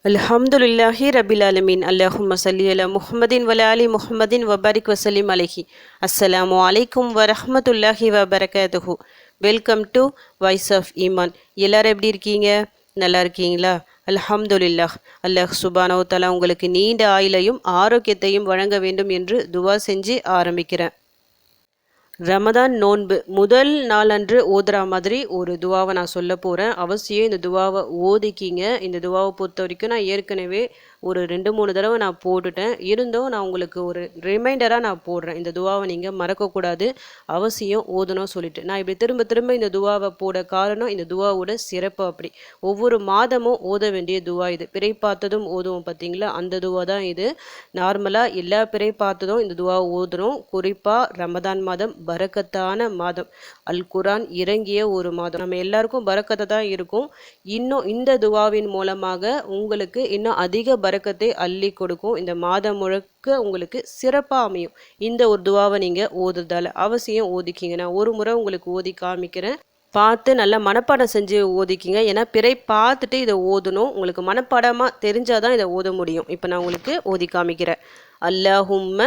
அல்ஹம்துலில்லாஹி ரபில் ஆலமீன். அல்லாஹும்ம ஸல்லி அலா முஹம்மதின் வல ஆலி முஹம்மதின் வபாரிக் வசல்லிம் அலைஹி. அஸ்ஸலாமு அலைக்கும் வரஹ்மத்துல்லாஹி வபரகாத்துஹு. வெல்கம் டு வாய்ஸ் ஆஃப் ஈமான். எல்லாரும் எப்படி இருக்கீங்க? நல்லா இருக்கீங்களா? அல்ஹம்துலில்லாஹ். அல்லாஹ் சுப்ஹானஹு வ தஆலா உங்களுக்கு நீண்ட ஆயுளையும் ஆரோக்கியத்தையும் வழங்க வேண்டும் என்று துவா செஞ்சு ஆரம்பிக்கிறேன். ரமதான் நோன்பு முதல் நாளன்று ஓதுற மாதிரி ஒரு துவாவை நான் சொல்ல போகிறேன். அவசியம் இந்த துவாவை ஓதிக்கிங்க. இந்த துவாவை பொறுத்த வரைக்கும் நான் ஏற்கனவே ஒரு 2-3 தடவை நான் போட்டுட்டேன். இருந்தும் நான் உங்களுக்கு ஒரு ரிமைண்டராக நான் போடுறேன். இந்த துவாவை நீங்கள் மறக்கக்கூடாது, அவசியம் ஓதணும் சொல்லிட்டு. நான் இப்படி திரும்ப திரும்ப இந்த துவாவை போட காரணம் இந்த துவாவோட சிறப்பு. அப்படி ஒவ்வொரு மாதமும் ஓத வேண்டிய துவா இது. பிறை பார்த்ததும் ஓதுவோம் பார்த்தீங்களா, அந்த துவா தான் இது. நார்மலாக எல்லா பிறை பார்த்ததும் இந்த துவாவை ஓதுறோம். குறிப்பாக ரமதான் மாதம் பரக்கத்தான மாதம், அல் குரான் இறங்கிய ஒரு மாதம். நம்ம எல்லாருக்கும் பரக்கத்தை தான் இருக்கும். இன்னும் இந்த துவாவின் மூலமாக உங்களுக்கு இன்னும் அதிக பரக்கத்தை அள்ளி கொடுக்கும். இந்த மாதம் முழுக்க உங்களுக்கு சிறப்பாக அமையும். இந்த ஒரு துவாவை நீங்கள் ஓதுறதால அவசியம் ஓதிக்கிங்க. நான் ஒரு முறை உங்களுக்கு ஓதி காமிக்கிறேன், பார்த்து நல்லா மனப்பாடம் செஞ்சு ஓதிக்கிங்க. ஏன்னா பிறை பார்த்துட்டு இதை ஓதணும். உங்களுக்கு மனப்பாடமாக தெரிஞ்சாதான் இதை ஓத முடியும். இப்போ நான் உங்களுக்கு ஓதி காமிக்கிறேன். அல்லாஹும்ம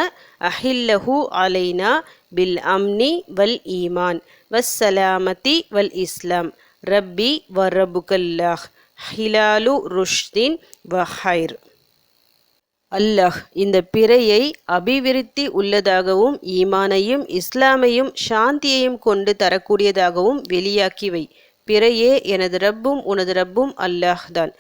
அஹில்லஹு அலைனா பில் அம்னி வல் ஈமான் வஸ்ஸலாமதி வல் இஸ்லாம் ரப்பி வ ரப்புக்கல்லாஹ் ஹிலாலு ருஷ்தின் வ ஹைர். அல்லாஹ் இந்த பிறையை அபிவிருத்தி உள்ளதாகவும் ஈமானையும் இஸ்லாமையும் சாந்தியையும் கொண்டு தரக்கூடியதாகவும் வெளியாக்கி வை. பிறையே எனது ரப்பும் உனது ரப்பும் அல்லாஹ் தான்.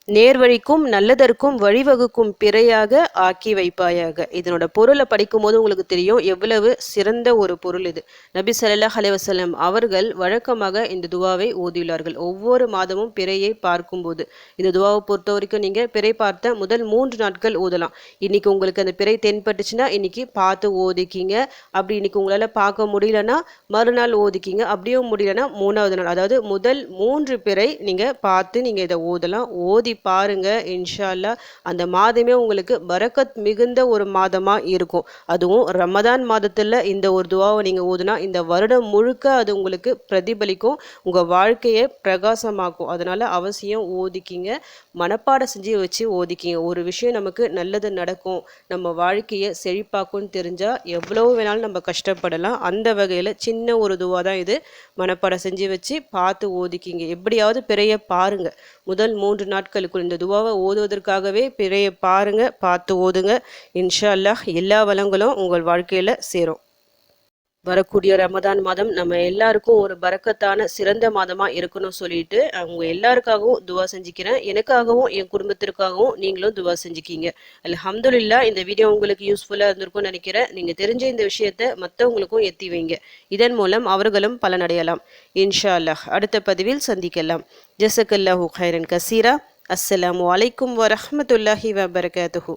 நேர்வழிக்கும் நல்லதற்கும் வழிவகுக்கும் பிறையாக ஆக்கி வைப்பாயாக. இதனோட பொருளை படிக்கும் போது உங்களுக்கு தெரியும் எவ்வளவு சிறந்த ஒரு பொருள் இது. நபி ஸல்லல்லாஹு அலைஹி வஸல்லம் அவர்கள் வழக்கமாக இந்த துவாவை ஓதியுள்ளார்கள். ஒவ்வொரு மாதமும் பிறையை பார்க்கும்போது இந்த துவாவை பொறுத்த வரைக்கும் நீங்கள் பிறை பார்த்த முதல் 3 நாட்கள் ஓதலாம். இன்னைக்கு உங்களுக்கு அந்த பிறை தென்பட்டுச்சுன்னா இன்னைக்கு பார்த்து ஓதிக்கிங்க. அப்படி இன்னைக்கு உங்களால் பார்க்க முடியலன்னா மறுநாள் ஓதிக்கிங்க. அப்படியும் முடியலன்னா 3வது நாள், அதாவது முதல் 3 பிறை நீங்கள் பார்த்து நீங்கள் இதை ஓதலாம். ஓதி பாருங்க. இன்ஷா அல்லாஹ் அந்த மாதமே உங்களுக்கு பரக்கத் மிகுந்த ஒரு மாதமா இருக்கும். அதுவும் ரமதான் மாதத்துல இந்த ஒரு துவாவை நீங்க ஓதுனா இந்த வருடம் முழுக்க அது உங்களுக்கு பிரதிபலிக்கும், உங்க வாழ்க்கையை பிரகாசமாக்கும். அதனால அவசியம் ஓதிக்கிங்க. மனப்பாடம் செஞ்சு வச்சு ஓதிக்கிங்க. ஒரு விஷயம் நமக்கு நல்லது நடக்கும், நம்ம வாழ்க்கையை செழிப்பாக்கும்னு தெரிஞ்சா எவ்வளவு வேணாலும் நம்ம கஷ்டப்படலாம். அந்த வகையில சின்ன ஒரு துவா தான் இது. மனப்பாடம் செஞ்சு வச்சு பார்த்து ஓதிக்கிங்க. எப்படியாவது பிறைய பாருங்க. முதல் 3 நாட்களுக்குள் இந்த துவாவை ஓதுவதற்காகவே பிறைய பாருங்க, பார்த்து ஓதுங்க. இன்ஷா அல்லாஹ் எல்லா வளங்களும் உங்கள் வாழ்க்கையில சேரும். வரக்கூடிய ரமதான் மாதம் நம்ம எல்லாருக்கும் ஒரு பரக்கத்தான சிறந்த மாதமா இருக்கணும் சொல்லிட்டு அவங்க எல்லாருக்காகவும் துவா செஞ்சுக்கிறேன். எனக்காகவும் என் குடும்பத்திற்காகவும் நீங்களும் துவா செஞ்சுக்கிங்க. அல்ஹம்துலில்லாஹ். இந்த வீடியோ உங்களுக்கு யூஸ்ஃபுல்லா இருந்திருக்கும்னு நினைக்கிறேன். நீங்க தெரிஞ்ச இந்த விஷயத்த மற்றவங்களுக்கும் எத்தி வைங்க. இதன் மூலம் அவர்களும் பலனடையலாம். இன்ஷா அல்லாஹ். அடுத்த பதிவில் சந்திக்கலாம். ஜஸக்கல்லாஹு கைரன் கசீரா. அஸ்ஸலாமு அலைக்கும் வரஹ்மத்துல்லாஹி வபரகாத்துஹு.